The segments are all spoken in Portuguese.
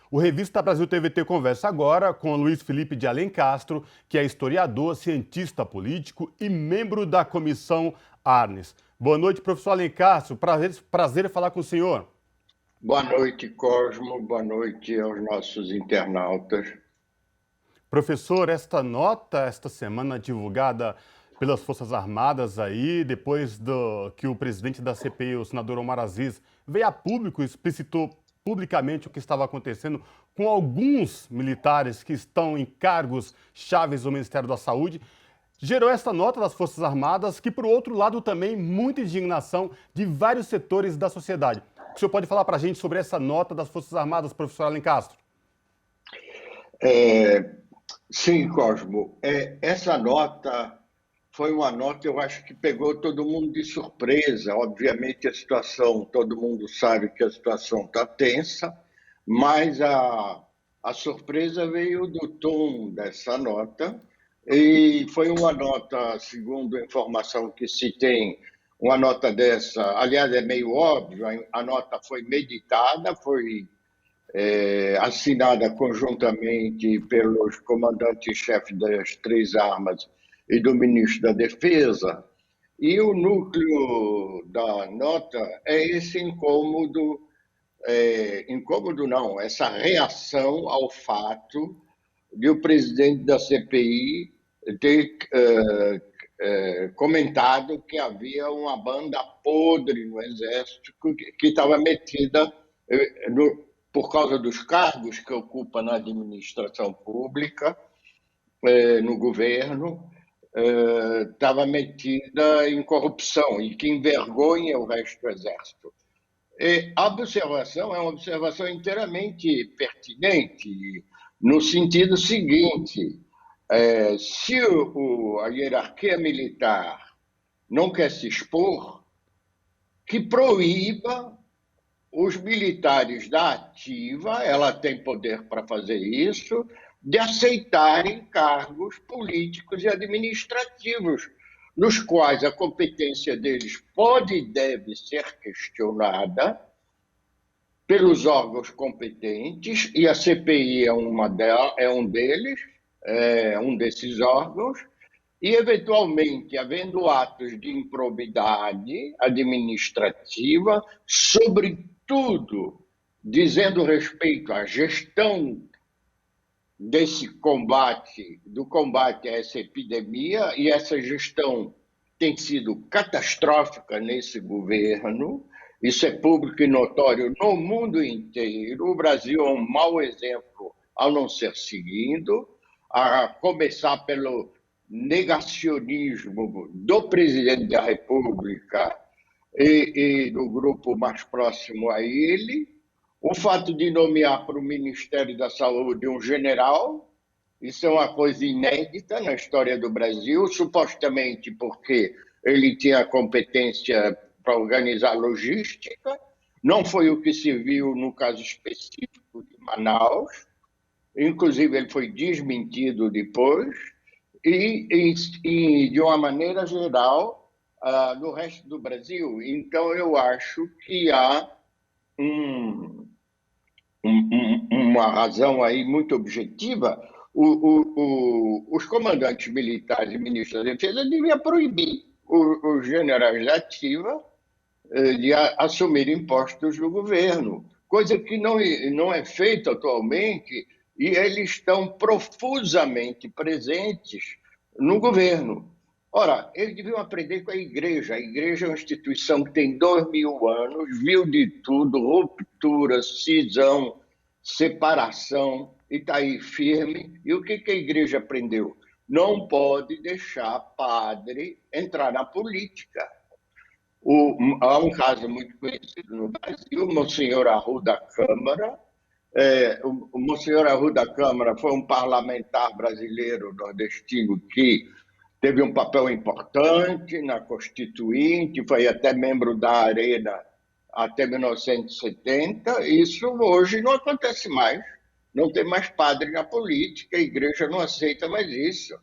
O Revista Brasil TVT conversa agora com Luiz Felipe de Alencastro, que é historiador, cientista político e membro da Comissão Arnes. Boa noite, professor Alencastro. Prazer falar com o senhor. Boa noite, Cosmo. Boa noite aos nossos internautas. Professor, esta nota, esta semana divulgada pelas Forças Armadas aí, depois que o presidente da CPI, o senador Omar Aziz, veio a público e explicitou publicamente o que estava acontecendo com alguns militares que estão em cargos chaves do Ministério da Saúde, gerou esta nota das Forças Armadas, que, por outro lado, também muita indignação de vários setores da sociedade. O senhor pode falar para a gente sobre essa nota das Forças Armadas, professor Alencastro? Sim, Cosmo. Essa nota foi uma nota, eu acho que pegou todo mundo de surpresa. Obviamente, a situação, todo mundo sabe que a situação está tensa, mas a surpresa veio do tom dessa nota, e foi uma nota, segundo a informação que se tem, uma nota dessa, aliás, é meio óbvio, a nota foi meditada, foi assinada conjuntamente pelos comandantes-chefes das três armas e do ministro da Defesa, e o núcleo da nota é esse incômodo, incômodo não, essa reação ao fato de o presidente da CPI ter comentado que havia uma banda podre no Exército que estava metida por causa dos cargos que ocupa na administração pública, no governo, estava metida em corrupção e que envergonha o resto do Exército. A observação é uma observação inteiramente pertinente, no sentido seguinte: se a hierarquia militar não quer se expor, que proíba os militares da ativa, ela tem poder para fazer isso, de aceitarem cargos políticos e administrativos, nos quais a competência deles pode e deve ser questionada pelos órgãos competentes, e a CPI é um deles, um desses órgãos, e, eventualmente, havendo atos de improbidade administrativa, sobretudo dizendo respeito à gestão do combate a essa epidemia, e essa gestão tem sido catastrófica nesse governo, isso é público e notório no mundo inteiro. O Brasil é um mau exemplo ao não ser seguido, a começar pelo negacionismo do presidente da República e do grupo mais próximo a ele, o fato de nomear para o Ministério da Saúde um general, isso é uma coisa inédita na história do Brasil, supostamente porque ele tinha competência para organizar logística, não foi o que se viu no caso específico de Manaus, inclusive ele foi desmentido depois, e de uma maneira geral, no resto do Brasil. Então, eu acho que há uma razão aí muito objetiva. Os comandantes militares e ministros da Defesa deviam proibir os generais da ativa de assumirem postos do governo, coisa que não é feita atualmente, e eles estão profusamente presentes no governo. Ora, eles deviam aprender com a Igreja. A Igreja é uma instituição que tem 2000 anos, viu de tudo, ruptura, cisão, separação, e está aí firme. E o que a Igreja aprendeu? Não pode deixar padre entrar na política. Há um caso muito conhecido no Brasil, o Monsenhor Arruda Câmara. O Monsenhor Arruda Câmara foi um parlamentar brasileiro nordestino que teve um papel importante na Constituinte, foi até membro da Arena até 1970. Isso hoje não acontece mais. Não tem mais padre na política, a Igreja não aceita mais isso.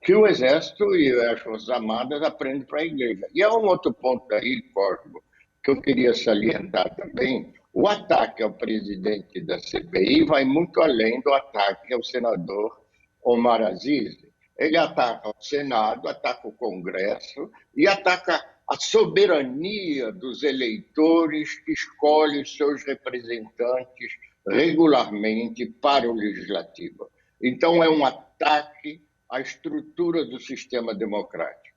Que o Exército e as Forças Armadas aprendem para a Igreja. E há um outro ponto aí, Cosmo, que eu queria salientar também. O ataque ao presidente da CPI vai muito além do ataque ao senador Omar Aziz. Ele ataca o Senado, ataca o Congresso e ataca a soberania dos eleitores que escolhem seus representantes regularmente para o Legislativo. Então, é um ataque à estrutura do sistema democrático.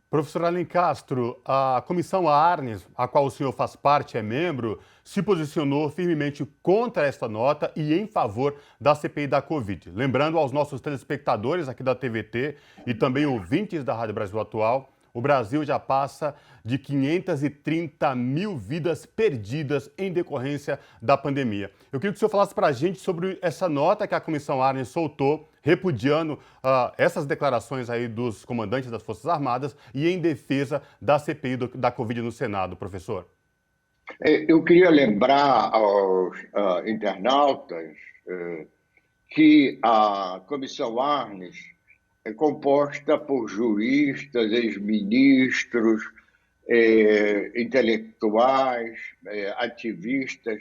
Professor Alencastro, a Comissão Arnes, a qual o senhor faz parte, é membro, se posicionou firmemente contra esta nota e em favor da CPI da Covid. Lembrando aos nossos telespectadores aqui da TVT e também ouvintes da Rádio Brasil Atual, o Brasil já passa de 530 mil vidas perdidas em decorrência da pandemia. Eu queria que o senhor falasse para a gente sobre essa nota que a Comissão Arnes soltou, repudiando essas declarações aí dos comandantes das Forças Armadas e em defesa da CPI da Covid no Senado, professor. Eu queria lembrar aos internautas que a Comissão Arnes é composta por juízes, ex-ministros, intelectuais, ativistas,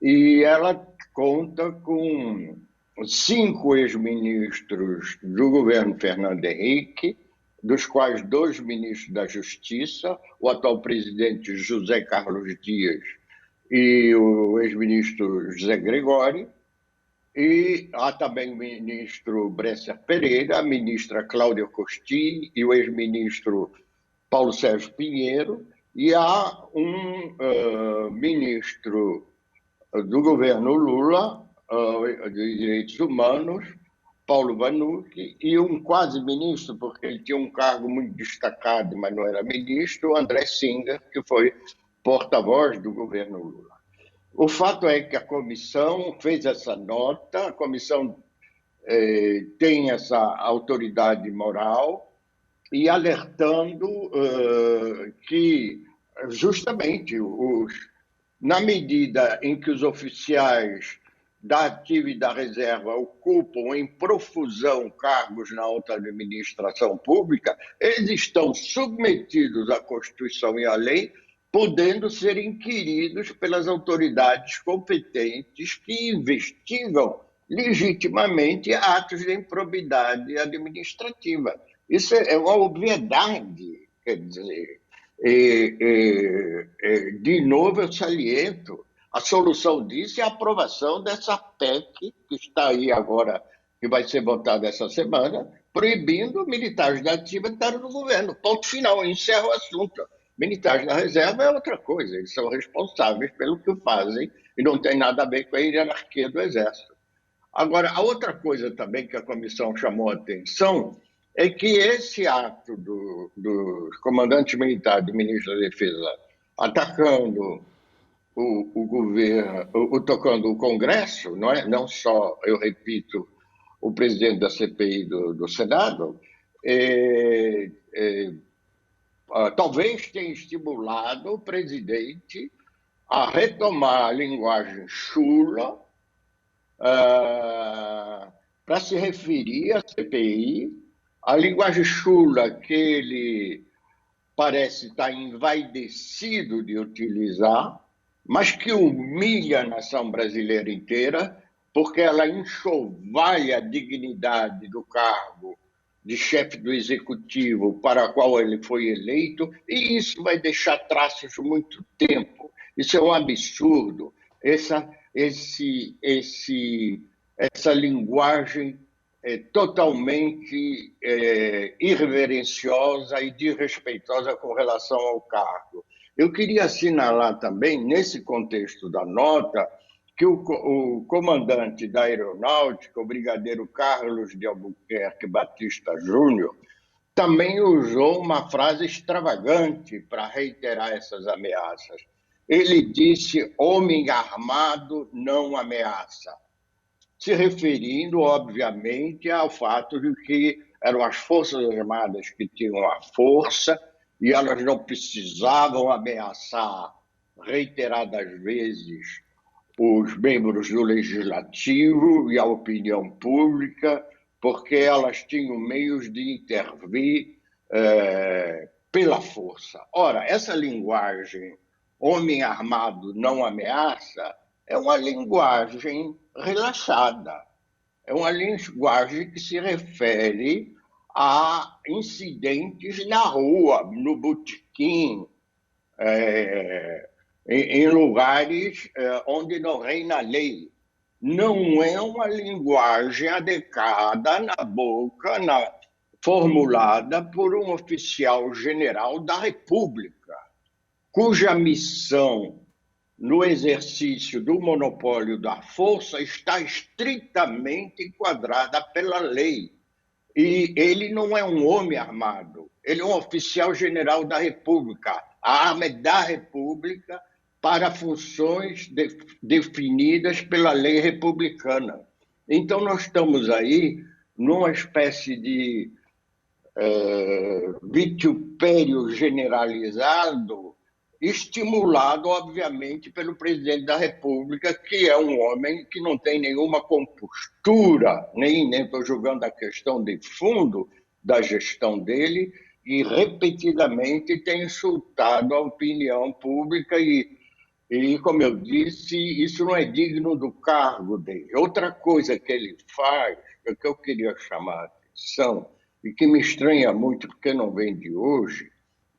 e ela conta com 5 ex-ministros do governo Fernando Henrique, dos quais 2 ministros da Justiça, o atual presidente José Carlos Dias e o ex-ministro José Gregório, e há também o ministro Bresser Pereira, a ministra Cláudia Costin e o ex-ministro Paulo Sérgio Pinheiro, e há um ministro do governo Lula, de Direitos Humanos, Paulo Vanucci, e um quase ministro, porque ele tinha um cargo muito destacado, mas não era ministro, André Singer, que foi porta-voz do governo Lula. O fato é que a comissão fez essa nota, a comissão tem essa autoridade moral e alertando que, justamente, na medida em que os oficiais da ativa e da reserva ocupam em profusão cargos na alta administração pública, eles estão submetidos à Constituição e à lei, podendo ser inquiridos pelas autoridades competentes que investigam legitimamente atos de improbidade administrativa. Isso é uma obviedade, quer dizer. De novo, eu saliento, a solução disso é a aprovação dessa PEC, que está aí agora, que vai ser votada essa semana, proibindo militares da ativa estarem no governo. Ponto final, encerra o assunto. Militares da reserva é outra coisa, eles são responsáveis pelo que fazem e não tem nada a ver com a hierarquia do Exército. Agora, a outra coisa também que a comissão chamou a atenção é que esse ato dos comandantes militares, do ministro da Defesa, atacando o governo, tocando o Congresso, não é? Não só, eu repito, o presidente da CPI do Senado, talvez tenha estimulado o presidente a retomar a linguagem chula para se referir à CPI, a linguagem chula que ele parece estar envaidecido de utilizar, mas que humilha a nação brasileira inteira, porque ela enxovalha a dignidade do cargo de chefe do executivo para o qual ele foi eleito, e isso vai deixar traços muito tempo. Isso é um absurdo. Essa linguagem totalmente irreverenciosa e desrespeitosa com relação ao cargo. Eu queria assinalar também, nesse contexto da nota, que o comandante da Aeronáutica, o brigadeiro Carlos de Albuquerque Batista Júnior, também usou uma frase extravagante para reiterar essas ameaças. Ele disse: homem armado não ameaça, se referindo, obviamente, ao fato de que eram as Forças Armadas que tinham a força e elas não precisavam ameaçar reiteradas vezes os membros do Legislativo e a opinião pública, porque elas tinham meios de intervir pela força. Ora, essa linguagem homem armado não ameaça, é uma linguagem relaxada. É uma linguagem que se refere a incidentes na rua, no botequim, em lugares onde não reina a lei. Não é uma linguagem adequada na boca, formulada por um oficial general da República, cuja missão no exercício do monopólio da força está estritamente enquadrada pela lei. E ele não é um homem armado, ele é um oficial general da República. A arma é da República para funções definidas pela lei republicana. Então, nós estamos aí numa espécie de vitupério generalizado, estimulado, obviamente, pelo presidente da República, que é um homem que não tem nenhuma compostura, nem estou julgando a questão de fundo da gestão dele, e repetidamente tem insultado a opinião pública e, como eu disse, isso não é digno do cargo dele. Outra coisa que ele faz, é que eu queria chamar a atenção, e que me estranha muito porque não vem de hoje,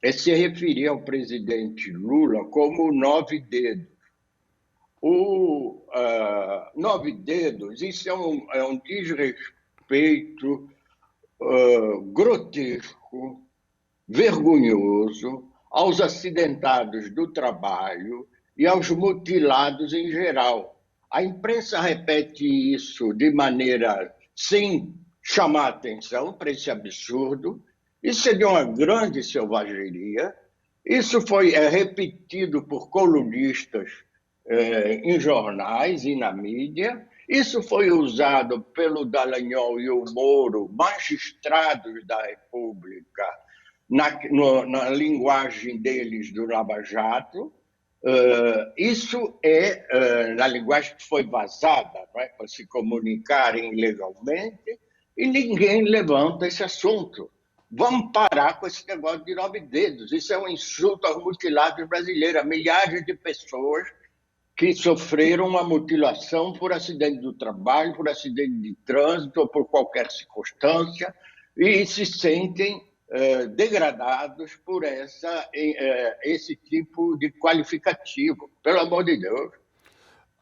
é se referir ao presidente Lula como nove dedos. O nove dedos, isso é um desrespeito grotesco, vergonhoso aos acidentados do trabalho e aos mutilados em geral. A imprensa repete isso de maneira sem chamar atenção para esse absurdo. Isso é de uma grande selvageria. Isso foi repetido por colunistas em jornais e na mídia. Isso foi usado pelo Dallagnol e o Moro, magistrados da República, na linguagem deles do Lava Jato. Isso é na linguagem que foi vazada, não é? Para se comunicarem ilegalmente, e ninguém levanta esse assunto. Vamos parar com esse negócio de nove dedos. Isso é um insulto aos mutilados brasileiros, a milhares de pessoas que sofreram uma mutilação por acidente do trabalho, por acidente de trânsito ou por qualquer circunstância e se sentem degradados por esse tipo de qualificativo. Pelo amor de Deus.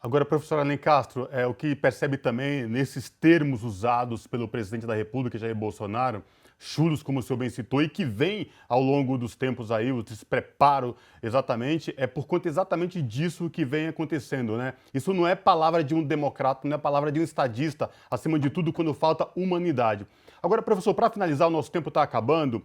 Agora, professor Alencastro, o que percebe também nesses termos usados pelo presidente da República, Jair Bolsonaro, chulos, como o senhor bem citou, e que vem ao longo dos tempos aí, o despreparo exatamente, é por conta exatamente disso que vem acontecendo, né? Isso não é palavra de um democrata, não é palavra de um estadista, acima de tudo, quando falta humanidade. Agora, professor, para finalizar, o nosso tempo está acabando.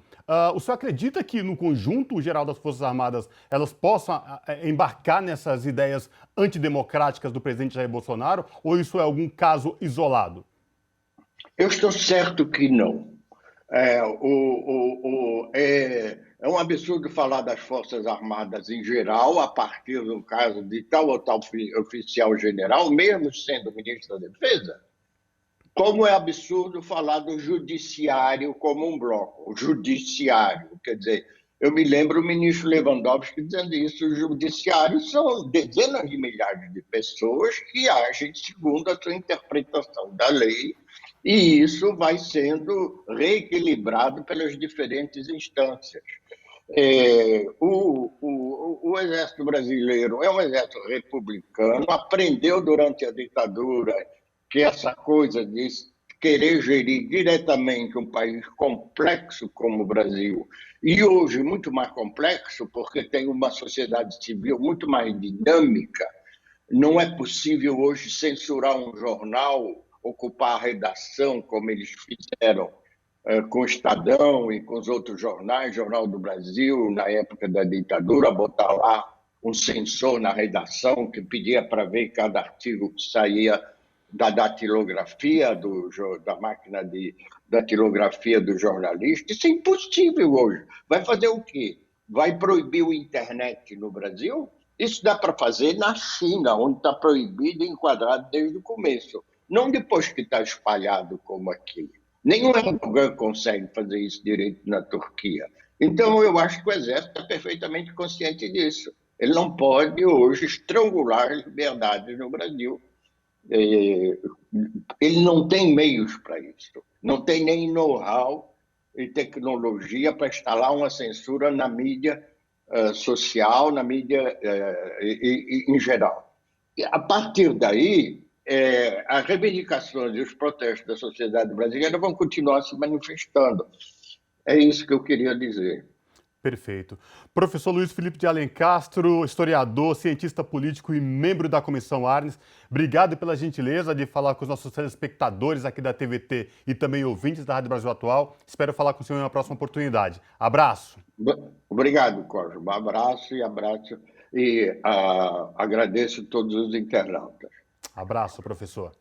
O senhor acredita que no conjunto geral das Forças Armadas elas possam embarcar nessas ideias antidemocráticas do presidente Jair Bolsonaro, ou isso é algum caso isolado? Eu estou certo que não. É um absurdo falar das Forças Armadas em geral, a partir do caso de tal ou tal oficial general, mesmo sendo ministro da Defesa, como é absurdo falar do judiciário como um bloco. O judiciário, quer dizer, eu me lembro o ministro Lewandowski dizendo isso, o judiciário são dezenas de milhares de pessoas que agem segundo a sua interpretação da lei, e isso vai sendo reequilibrado pelas diferentes instâncias. O Exército Brasileiro é um exército republicano, aprendeu durante a ditadura que essa coisa de querer gerir diretamente um país complexo como o Brasil, e hoje muito mais complexo, porque tem uma sociedade civil muito mais dinâmica, não é possível hoje censurar um jornal, ocupar a redação, como eles fizeram com o Estadão e com os outros jornais, Jornal do Brasil, na época da ditadura, botar lá um censor na redação que pedia para ver cada artigo que saía da datilografia, da máquina de datilografia do jornalista. Isso é impossível hoje. Vai fazer o quê? Vai proibir a internet no Brasil? Isso dá para fazer na China, onde está proibido e enquadrado desde o começo. Não depois que está espalhado como aqui. Nenhum Erdogan consegue fazer isso direito na Turquia. Então, eu acho que o Exército é perfeitamente consciente disso. Ele não pode hoje estrangular as liberdades no Brasil. Ele não tem meios para isso, não tem nem know-how e tecnologia para instalar uma censura na mídia social, na mídia em geral. E, a partir daí, as reivindicações e os protestos da sociedade brasileira vão continuar se manifestando. É isso que eu queria dizer. Perfeito. Professor Luiz Felipe de Alencastro, historiador, cientista político e membro da Comissão Arnes, obrigado pela gentileza de falar com os nossos telespectadores aqui da TVT e também ouvintes da Rádio Brasil Atual. Espero falar com o senhor em uma próxima oportunidade. Abraço. Obrigado, Cosmo. Um abraço e agradeço a todos os internautas. Abraço, professor.